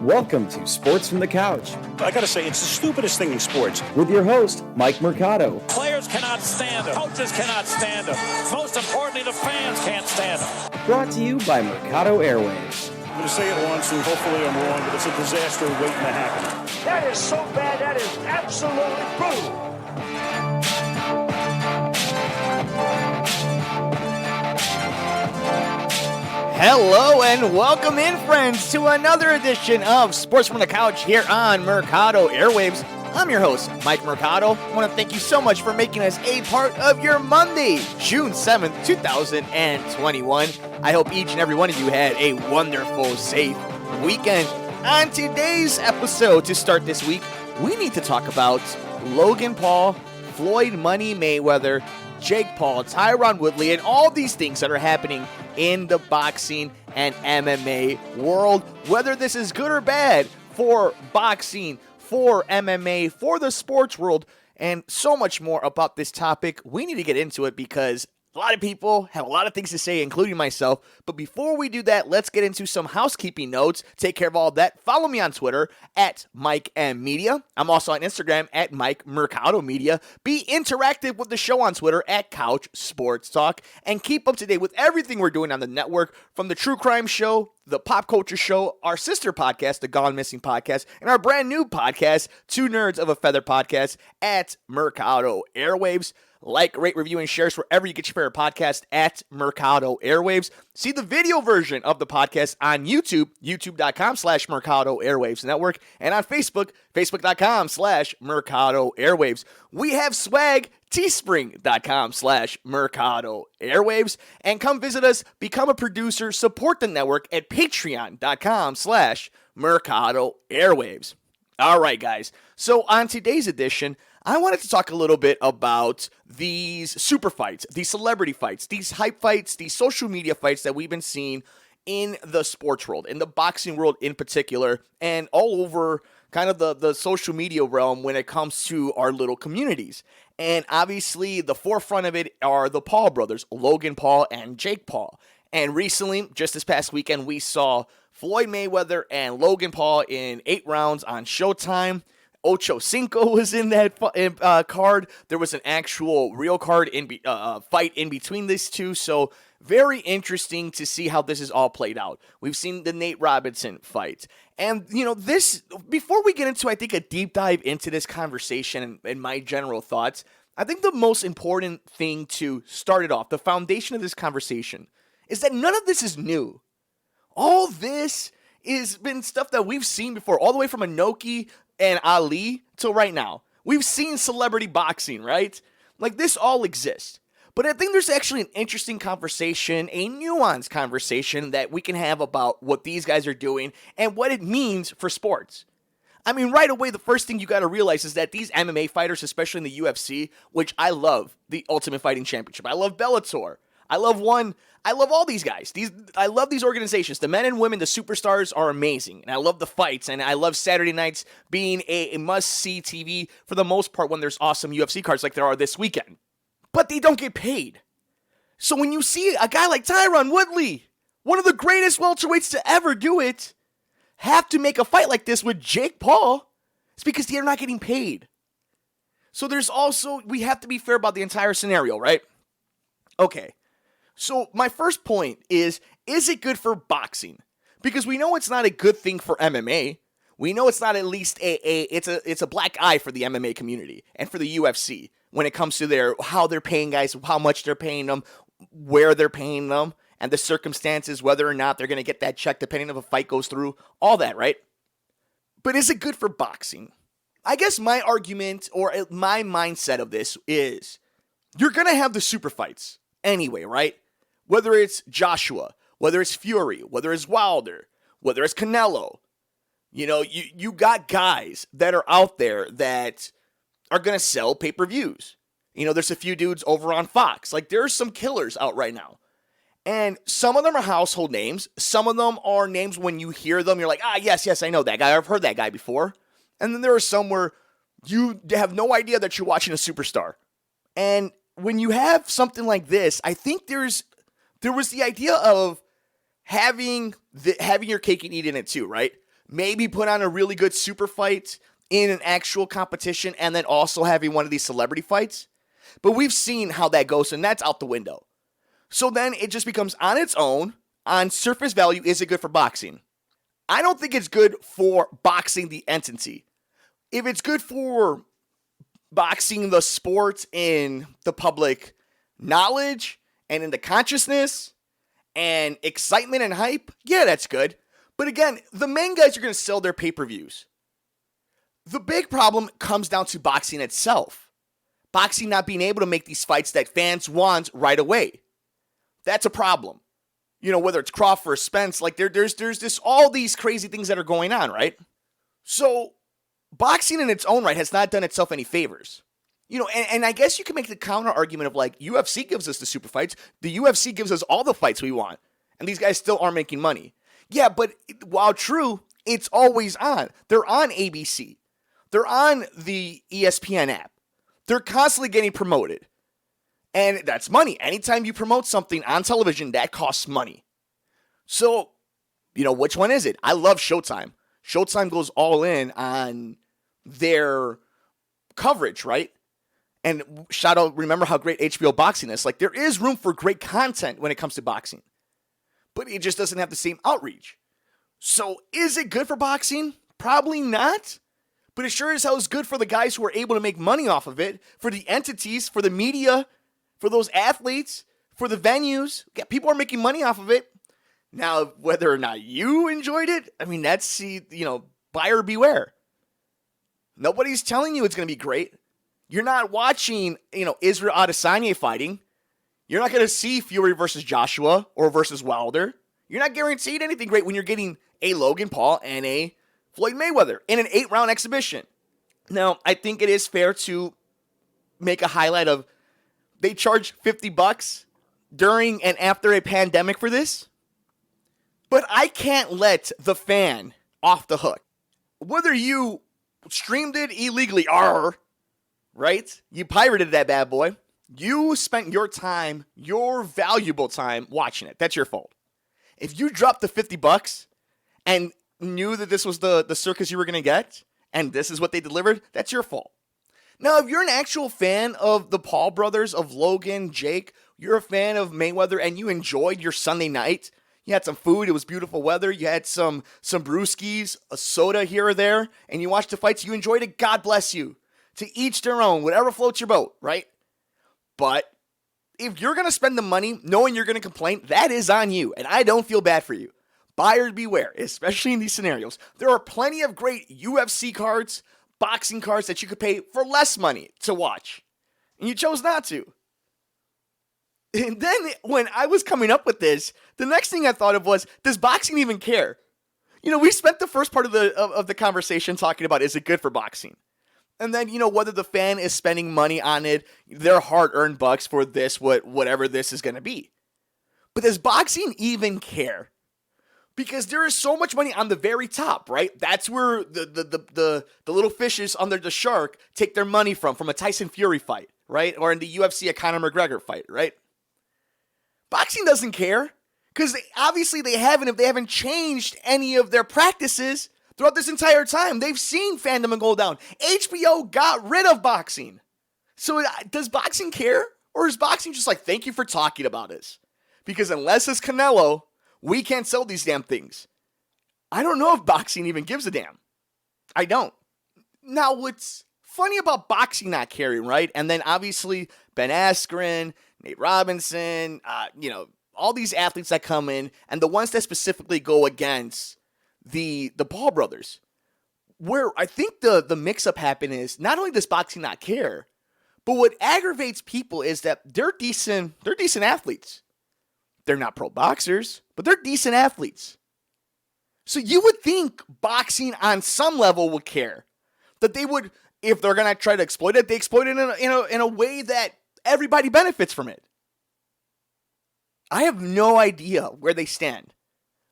Welcome to Sports from the Couch. I gotta say, it's the stupidest thing in sports. With your host, Mike Mercado. Players cannot stand him. Coaches cannot stand him. Most importantly, the fans can't stand him. Brought to you by Mercado Airwaves. I'm gonna say it once, and hopefully I'm wrong, but it's a disaster waiting to happen. That is so bad, that is absolutely brutal. Hello and welcome in, friends, to another edition of Sports from the Couch here on Mercado Airwaves. I'm your host, Mike Mercado. I want to thank you so much for making us a part of your Monday, June 7th, 2021. I hope each and every one of you had a wonderful, safe weekend. On today's episode, to start this week, we need to talk about Logan Paul, Floyd Mayweather, Jake Paul, Tyron Woodley, and all these things that are happening in the boxing and MMA world. Whether this is good or bad for boxing, for MMA, for the sports world, and so much more about this topic. We need to get into it because a lot of people have a lot of things to say, including myself. But before we do that, let's get into some housekeeping notes. Take care of all that. Follow me on Twitter at Mike M Media. I'm also on Instagram at Mike Mercado Media. Be interactive with the show on Twitter at Couch Sports Talk. And keep up to date with everything we're doing on the network, from the True Crime Show, the Pop Culture Show, our sister podcast, the Gone Missing Podcast, and our brand new podcast, Two Nerds of a Feather Podcast, at Mercado Airwaves. Like, rate, review, and share us wherever you get your favorite podcast at Mercado Airwaves. See the video version of the podcast on YouTube, youtube.com/Mercado Airwaves Network, and on Facebook, facebook.com/Mercado Airwaves. We have swag, teespring.com/Mercado Airwaves, and come visit us, become a producer, support the network at patreon.com/Mercado Airwaves. All right, guys. So on today's edition, I wanted to talk a little bit about these super fights, these celebrity fights, these hype fights, these social media fights that we've been seeing in the sports world, in the boxing world in particular, and all over kind of the social media realm when it comes to our little communities. And obviously, the forefront of it are the Paul brothers, Logan Paul and Jake Paul. And recently, just this past weekend, we saw Floyd Mayweather and Logan Paul in 8 rounds on Showtime. Ocho Cinco was in that card. There was an actual real card fight in between these two. So very interesting to see how this is all played out. We've seen the Nate Robinson fight. And, this, before we get into, I think, a deep dive into this conversation and my general thoughts, I think the most important thing to start it off, the foundation of this conversation, is that none of this is new. All this has been stuff that we've seen before, all the way from Inoki and Ali till right now. We've seen celebrity boxing, right? Like, this all exists. But I think there's actually an interesting conversation, a nuanced conversation that we can have about what these guys are doing and what it means for sports. I mean, right away, the first thing you got to realize is that these MMA fighters, especially in the UFC, which I love, the Ultimate Fighting Championship, I love Bellator, I love all these guys. I love these organizations. The men and women, the superstars are amazing. And I love the fights. And I love Saturday nights being a must-see TV for the most part when there's awesome UFC cards like there are this weekend. But they don't get paid. So when you see a guy like Tyron Woodley, one of the greatest welterweights to ever do it, have to make a fight like this with Jake Paul, it's because they're not getting paid. So we have to be fair about the entire scenario, right? Okay. So my first point is it good for boxing? Because we know it's not a good thing for MMA. We know it's not at least it's a black eye for the MMA community and for the UFC when it comes to how they're paying guys, how much they're paying them, where they're paying them, and the circumstances, whether or not they're going to get that check depending if a fight goes through, all that, right? But is it good for boxing? I guess my argument or my mindset of this is you're going to have the super fights anyway, right? Whether it's Joshua, whether it's Fury, whether it's Wilder, whether it's Canelo, you got guys that are out there that are going to sell pay-per-views. There's a few dudes over on Fox. Like, there's some killers out right now. And some of them are household names. Some of them are names when you hear them, you're like, yes, I know that guy. I've heard that guy before. And then there are some where you have no idea that you're watching a superstar. And when you have something like this, I think there was the idea of having your cake and eating it too, right? maybe put on a really good super fight in an actual competition, and then also having one of these celebrity fights. But we've seen how that goes, and that's out the window. So then it just becomes on its own, on surface value, is it good for boxing? I don't think it's good for boxing the entity. If it's good for boxing the sport in the public knowledge and in the consciousness and excitement and hype, yeah, that's good. But again, the main guys are going to sell their pay-per-views. The big problem comes down to boxing itself. Boxing not being able to make these fights that fans want right away. That's a problem. You know, whether it's Crawford, Spence, like there's this all these crazy things that are going on, right? So boxing in its own right has not done itself any favors. You know, and I guess you can make the counter argument of like, UFC gives us the super fights. The UFC gives us all the fights we want. And these guys still aren't making money. Yeah, but while true, it's always on. They're on ABC. They're on the ESPN app. They're constantly getting promoted. And that's money. Anytime you promote something on television, that costs money. So, you know, which one is it? I love Showtime. Showtime goes all in on their coverage, right? And shout out, remember how great HBO boxing is. Like, there is room for great content when it comes to boxing. But it just doesn't have the same outreach. So, is it good for boxing? Probably not. But it sure as hell is good for the guys who are able to make money off of it, for the entities, for the media, for those athletes, for the venues. Yeah, people are making money off of it. Now, whether or not you enjoyed it, I mean, that's, buyer beware. Nobody's telling you it's going to be great. You're not watching, Israel Adesanya fighting. You're not going to see Fury versus Joshua or versus Wilder. You're not guaranteed anything great when you're getting a Logan Paul and a Floyd Mayweather in an 8-round exhibition. Now, I think it is fair to make a highlight of they charge $50 during and after a pandemic for this. But I can't let the fan off the hook. Whether you streamed it illegally, right? You pirated that bad boy. You spent your time, your valuable time watching it. That's your fault. If you dropped the $50 and knew that this was the circus you were going to get, and this is what they delivered, that's your fault. Now, if you're an actual fan of the Paul brothers, of Logan, Jake, you're a fan of Mayweather, and you enjoyed your Sunday night, you had some food, it was beautiful weather, you had some brewskis, a soda here or there, and you watched the fights, you enjoyed it, God bless you. To each their own, whatever floats your boat, right? But if you're going to spend the money knowing you're going to complain, that is on you, and I don't feel bad for you. Buyer beware, especially in these scenarios. There are plenty of great UFC cards, boxing cards that you could pay for less money to watch. And you chose not to. And then when I was coming up with this, the next thing I thought of was, does boxing even care? We spent the first part of the conversation talking about, is it good for boxing? And then, whether the fan is spending money on it, their hard-earned bucks for this, whatever this is going to be. But does boxing even care? Because there is so much money on the very top, right? That's where the little fishes under the shark take their money from a Tyson Fury fight, right? Or in the UFC, a Conor McGregor fight, right? Boxing doesn't care, because obviously they haven't changed any of their practices throughout this entire time. They've seen fandom go down. HBO got rid of boxing. So does boxing care? Or is boxing just like, thank you for talking about us? Because unless it's Canelo, we can't sell these damn things. I don't know if boxing even gives a damn. I don't. Now, what's funny about boxing not caring, right? And then obviously Ben Askren, Nate Robinson, all these athletes that come in, and the ones that specifically go against the Paul brothers. Where I think the mix-up happened is, not only does boxing not care, but what aggravates people is that they're decent athletes. They're not pro boxers, but they're decent athletes. So you would think boxing on some level would care. That they would, if they're going to try to exploit it, they exploit it in a way that everybody benefits from it. I have no idea where they stand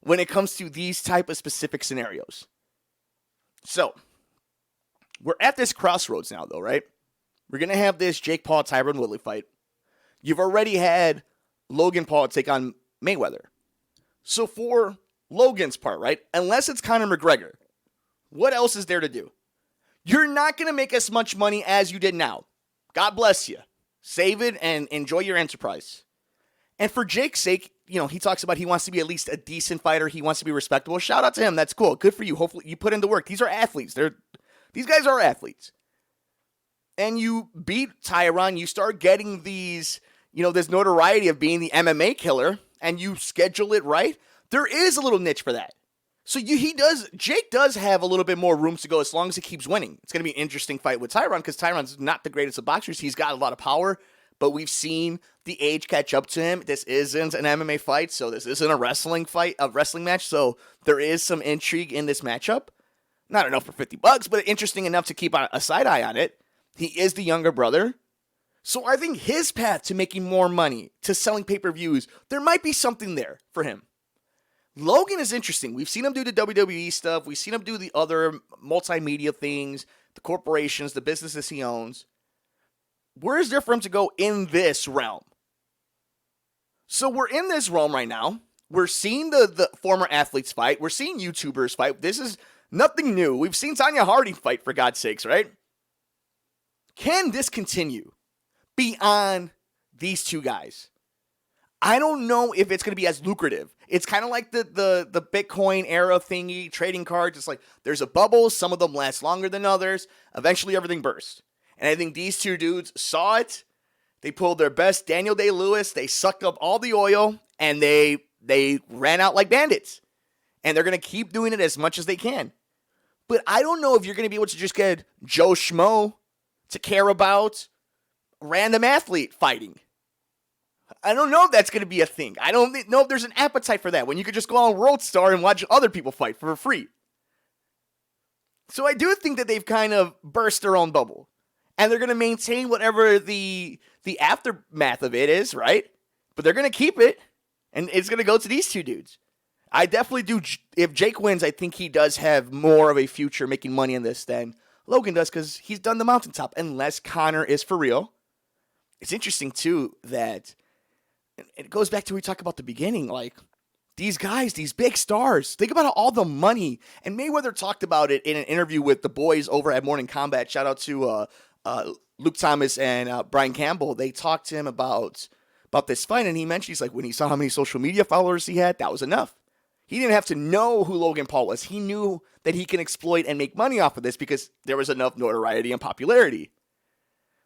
when it comes to these type of specific scenarios. So, we're at this crossroads now, though, right? We're going to have this Jake Paul, Tyron Woodley fight. You've already had Logan Paul take on Mayweather. So for Logan's part, right? Unless it's Conor McGregor, What else is there to do? You're not going to make as much money as you did now. God bless you. Save it and enjoy your enterprise. And for Jake's sake, he talks about he wants to be at least a decent fighter. He wants to be respectable. Shout out to him. That's cool. Good for you. Hopefully you put in the work. These are athletes. These guys are athletes. And you beat Tyron. You start getting these, this notoriety of being the MMA killer, and you schedule it right. There is a little niche for that. So Jake does have a little bit more room to go as long as he keeps winning. It's going to be an interesting fight with Tyron because Tyron's not the greatest of boxers. He's got a lot of power, but we've seen the age catch up to him. This isn't an MMA fight, so this isn't a wrestling match. So there is some intrigue in this matchup. Not enough for $50, but interesting enough to keep a side eye on it. He is the younger brother. So I think his path to making more money, to selling pay-per-views, there might be something there for him. Logan is interesting. We've seen him do the WWE stuff. We've seen him do the other multimedia things, the corporations, the businesses he owns. Where is there for him to go in this realm? So we're in this realm right now. We're seeing the former athletes fight. We're seeing YouTubers fight. This is nothing new. We've seen Tanya Harding fight, for God's sakes, right? Can this continue beyond these two guys? I don't know if it's going to be as lucrative. It's kind of like the Bitcoin era thingy, trading cards. It's like there's a bubble. Some of them last longer than others. Eventually, everything bursts. And I think these two dudes saw it. They pulled their best Daniel Day-Lewis. They sucked up all the oil, and they ran out like bandits. And they're going to keep doing it as much as they can. But I don't know if you're going to be able to just get Joe Schmo to care about random athlete fighting. I don't know if that's going to be a thing. I don't know if there's an appetite for that when you could just go on World Star and watch other people fight for free. So I do think that they've kind of burst their own bubble. And they're going to maintain whatever the aftermath of it is, right? But they're going to keep it. And it's going to go to these two dudes. I definitely do. If Jake wins, I think he does have more of a future making money in this than Logan does because he's done the mountaintop. Unless Conor is for real. It's interesting, too, that it goes back to what we talked about at the beginning. Like, these guys, these big stars, think about all the money. And Mayweather talked about it in an interview with the boys over at Morning Combat. Shout out to Luke Thomas and Brian Campbell. They talked to him about this fight, and he mentioned, he's like, when he saw how many social media followers he had, that was enough. He didn't have to know who Logan Paul was. He knew that he can exploit and make money off of this because there was enough notoriety and popularity.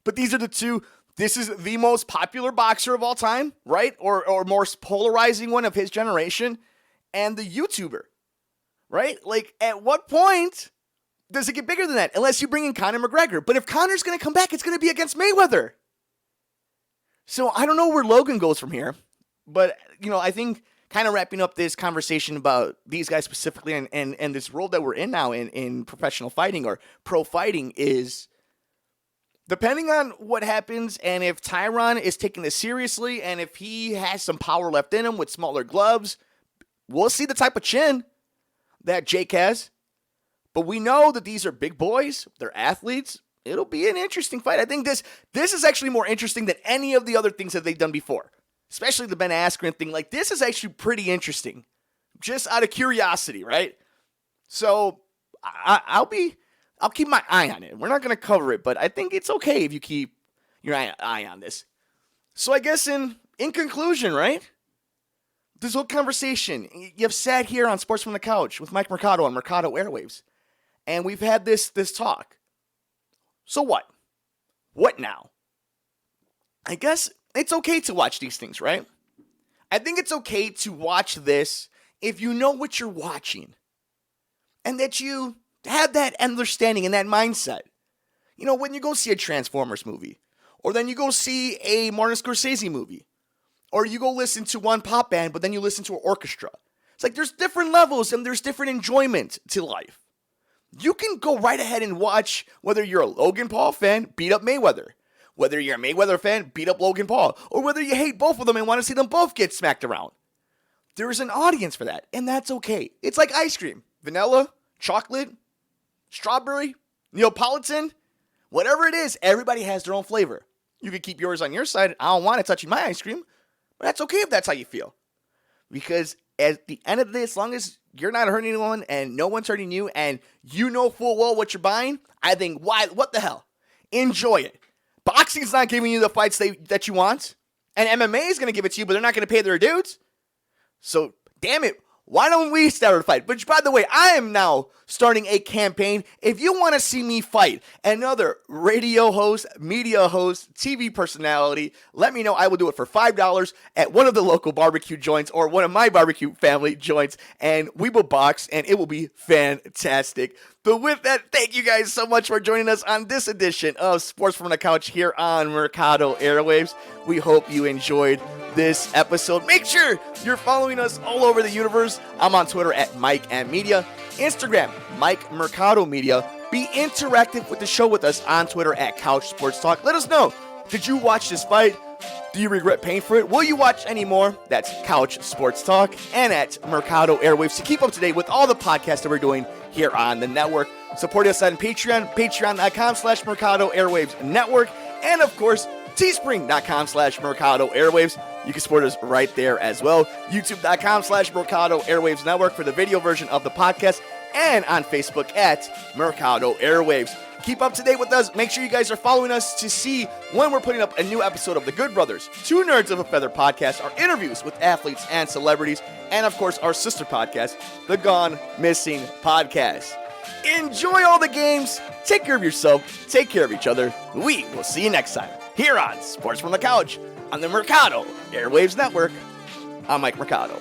But these are the two. This is the most popular boxer of all time, right? Or more polarizing one of his generation, and the YouTuber, right? Like, at what point does it get bigger than that? Unless you bring in Conor McGregor. But if Conor's going to come back, it's going to be against Mayweather. So I don't know where Logan goes from here. But, I think kind of wrapping up this conversation about these guys specifically and this role that we're in now in professional fighting or pro fighting is, depending on what happens and if Tyron is taking this seriously and if he has some power left in him with smaller gloves, we'll see the type of chin that Jake has. But we know that these are big boys. They're athletes. It'll be an interesting fight. I think this is actually more interesting than any of the other things that they've done before. Especially the Ben Askren thing. Like, this is actually pretty interesting. Just out of curiosity, right? So, I'll keep my eye on it. We're not going to cover it, but I think it's okay if you keep your eye on this. So I guess in conclusion, right? This whole conversation, you've sat here on Sports from the Couch with Mike Mercado on Mercado Airwaves, and we've had this talk. So what? What now? I guess it's okay to watch these things, right? I think it's okay to watch this if you know what you're watching. And that you have that understanding and that mindset. When you go see a Transformers movie, or then you go see a Martin Scorsese movie, or you go listen to one pop band, but then you listen to an orchestra. It's like there's different levels and there's different enjoyment to life. You can go right ahead and watch whether you're a Logan Paul fan, beat up Mayweather. Whether you're a Mayweather fan, beat up Logan Paul. Or whether you hate both of them and want to see them both get smacked around. There's an audience for that, and that's okay. It's like ice cream. Vanilla, chocolate, strawberry, Neapolitan, whatever it is, everybody has their own flavor. You can keep yours on your side. I don't want it touching my ice cream, but that's okay if that's how you feel. because at the end of the day, as long as you're not hurting anyone and no one's hurting you and you know full well what you're buying, I think, what the hell? Enjoy it. Boxing's not giving you the fights that you want, and MMA is going to give it to you, but they're not going to pay their dues. So, damn it, why don't we start a fight? Which, by the way, I am now starting a campaign. If you want to see me fight another radio host, media host, TV personality, let me know. I will do it for $5 at one of the local barbecue joints or one of my barbecue family joints, and we will box, and it will be fantastic. But with that, thank you guys so much for joining us on this edition of Sports from the Couch here on Mercado Airwaves. We hope you enjoyed this episode. Make sure you're following us all over the universe. I'm on Twitter at Mike M Media, Instagram Mike Mercado Media. Be interactive with the show with us on Twitter at Couch Sports Talk. Let us know, did you watch this fight? Do you regret paying for it? Will you watch any more? That's Couch Sports Talk and at Mercado Airwaves to keep up to date with all the podcasts that we're doing here on the network. Support us on Patreon, patreon.com/Mercado Airwaves Network, and of course, teespring.com/Mercado Airwaves. You can support us right there as well. YouTube.com/Mercado Airwaves Network for the video version of the podcast, and on Facebook at Mercado Airwaves. Keep up to date with us. Make sure you guys are following us to see when we're putting up a new episode of The Good Brothers, Two Nerds of a Feather podcast, our interviews with athletes and celebrities, and of course our sister podcast, The Gone Missing Podcast. Enjoy all the games. Take care of yourself. Take care of each other. We will see you next time here on Sports from the Couch on the Mercado Airwaves Network. I'm Mike Mercado.